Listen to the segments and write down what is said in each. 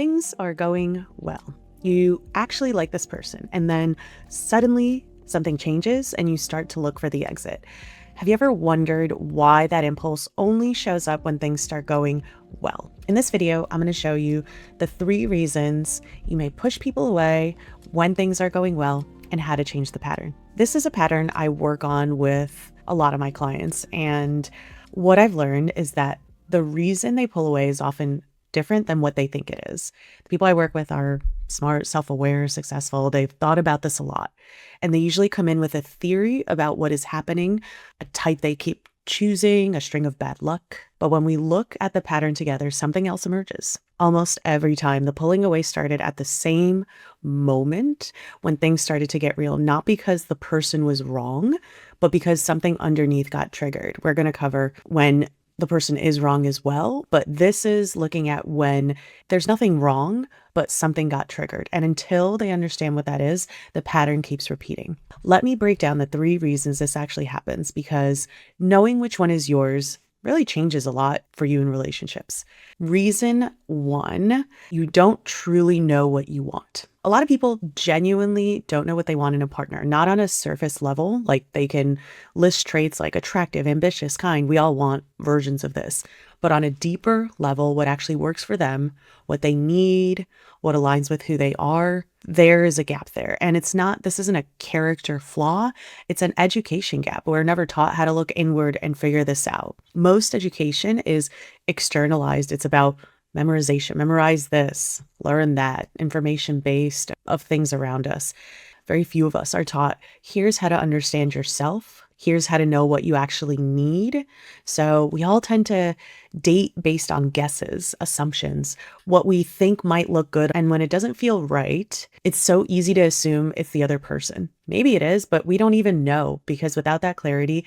things are going well. You actually like this person, and then suddenly something changes and you start to look for the exit. Have you ever wondered why that impulse only shows up when things start going well? In this video, I'm going to show you the 3 reasons you may push people away when things are going well and how to change the pattern. This is a pattern I work on with a lot of my clients, and what I've learned is that the reason they pull away is often different than what they think it is. The people I work with are smart, self-aware, successful. They've thought about this a lot, and they usually come in with a theory about what is happening, a type they keep choosing, a string of bad luck. But when we look at the pattern together, something else emerges. Almost every time, the pulling away started at the same moment when things started to get real, not because the person was wrong, but because something underneath got triggered. We're going to cover when the person is wrong as well, but this is looking at when there's nothing wrong, but something got triggered. And until they understand what that is, the pattern keeps repeating. Let me break down the 3 reasons this actually happens, because knowing which one is yours really changes a lot for you in relationships. Reason 1, you don't truly know what you want. A lot of people genuinely don't know what they want in a partner, not on a surface level. Like, they can list traits like attractive, ambitious, kind. We all want versions of this. But on a deeper level, what actually works for them, what they need, what aligns with who they are, there is a gap there. And this isn't a character flaw. It's an education gap. We're never taught how to look inward and figure this out. Most education is externalized. It's about memorization, memorize this, learn that, information based of things around us. Very few of us are taught, here's how to understand yourself. Here's how to know what you actually need. So we all tend to date based on guesses, assumptions, what we think might look good. And when it doesn't feel right, it's so easy to assume it's the other person. Maybe it is, but we don't even know, because without that clarity,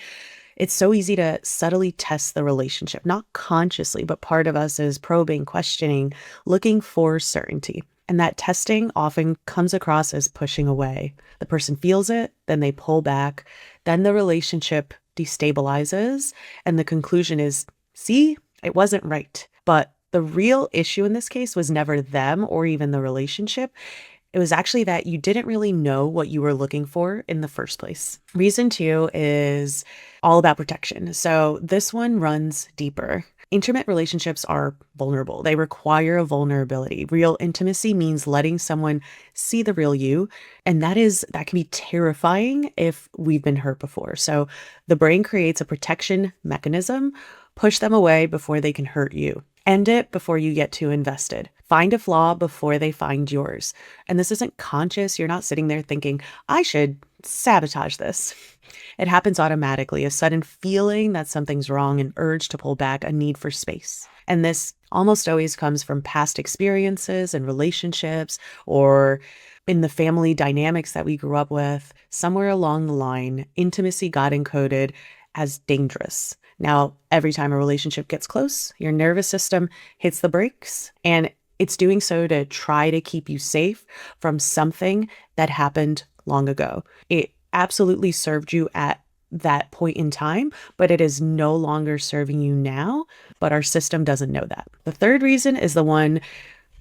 it's so easy to subtly test the relationship, not consciously, but part of us is probing, questioning, looking for certainty. And that testing often comes across as pushing away. The person feels it, then they pull back, then the relationship destabilizes, and the conclusion is, see, it wasn't right. But the real issue in this case was never them or even the relationship. It was actually that you didn't really know what you were looking for in the first place. Reason 2 is all about protection. So this one runs deeper. Intimate relationships are vulnerable. They require a vulnerability. Real intimacy means letting someone see the real you. And that can be terrifying if we've been hurt before. So the brain creates a protection mechanism. Push them away before they can hurt you. End it before you get too invested. Find a flaw before they find yours. And this isn't conscious. You're not sitting there thinking, I should sabotage this. It happens automatically, a sudden feeling that something's wrong, an urge to pull back, a need for space. And this almost always comes from past experiences and relationships, or in the family dynamics that we grew up with. Somewhere along the line, intimacy got encoded as dangerous. Now, every time a relationship gets close, your nervous system hits the brakes, and it's doing so to try to keep you safe from something that happened long ago. It absolutely served you at that point in time, but it is no longer serving you now, but our system doesn't know that. The 3rd reason is the one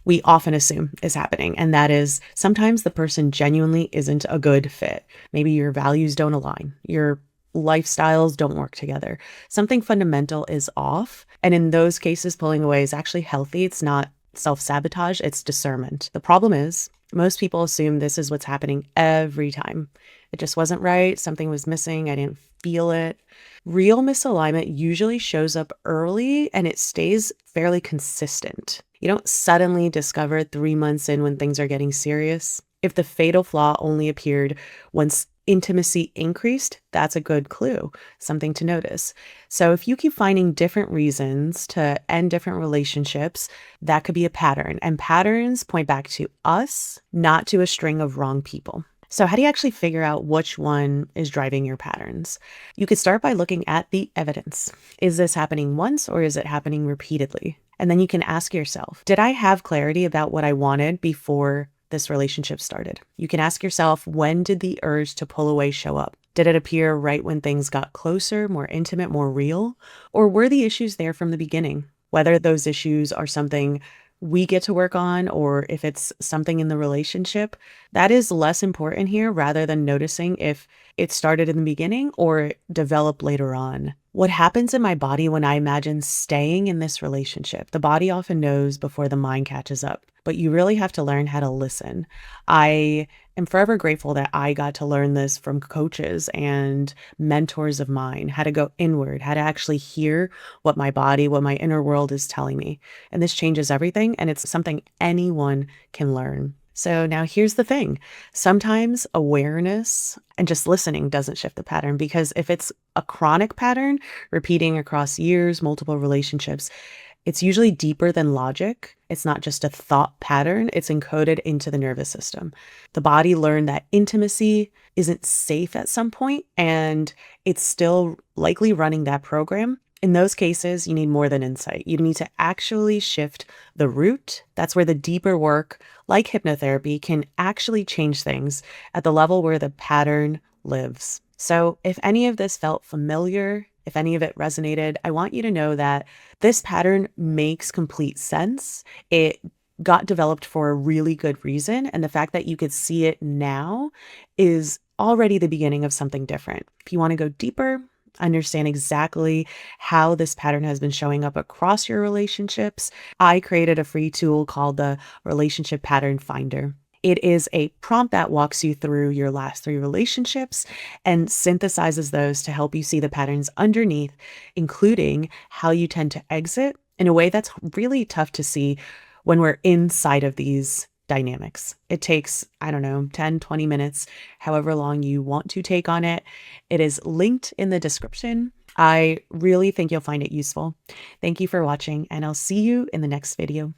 we often assume is happening, and that is sometimes the person genuinely isn't a good fit. Maybe your values don't align, your lifestyles don't work together. Something fundamental is off. And in those cases, pulling away is actually healthy. It's not self-sabotage, it's discernment. The problem is most people assume this is what's happening every time. It just wasn't right. Something was missing. I didn't feel it. Real misalignment usually shows up early and it stays fairly consistent. You don't suddenly discover it 3 months in when things are getting serious. If the fatal flaw only appeared once intimacy increased, that's a good clue, something to notice. So if you keep finding different reasons to end different relationships, that could be a pattern. And patterns point back to us, not to a string of wrong people. So how do you actually figure out which one is driving your patterns? You could start by looking at the evidence. Is this happening once or is it happening repeatedly? And then you can ask yourself, did I have clarity about what I wanted before this relationship started? You can ask yourself, when did the urge to pull away show up? Did it appear right when things got closer, more intimate, more real? Or were the issues there from the beginning? Whether those issues are something we get to work on, or if it's something in the relationship, that is less important here rather than noticing if it started in the beginning or developed later on. What happens in my body when I imagine staying in this relationship? The body often knows before the mind catches up, but you really have to learn how to listen. I am forever grateful that I got to learn this from coaches and mentors of mine, how to go inward, how to actually hear what my body, what my inner world is telling me. And this changes everything, and it's something anyone can learn. So now here's the thing. Sometimes awareness and just listening doesn't shift the pattern, because if it's a chronic pattern repeating across years, multiple relationships, it's usually deeper than logic. It's not just a thought pattern, it's encoded into the nervous system. The body learned that intimacy isn't safe at some point, and it's still likely running that program. In those cases, you need more than insight. You need to actually shift the root. That's where the deeper work, like hypnotherapy, can actually change things at the level where the pattern lives. So, if any of this felt familiar, if any of it resonated, I want you to know that this pattern makes complete sense. It got developed for a really good reason. And the fact that you could see it now is already the beginning of something different. If you want to go deeper, understand exactly how this pattern has been showing up across your relationships, I created a free tool called the Relationship Pattern Finder. It is a prompt that walks you through your last 3 relationships and synthesizes those to help you see the patterns underneath, including how you tend to exit in a way that's really tough to see when we're inside of these dynamics. It takes, I don't know, 10, 20 minutes, however long you want to take on it. It is linked in the description. I really think you'll find it useful. Thank you for watching, and I'll see you in the next video.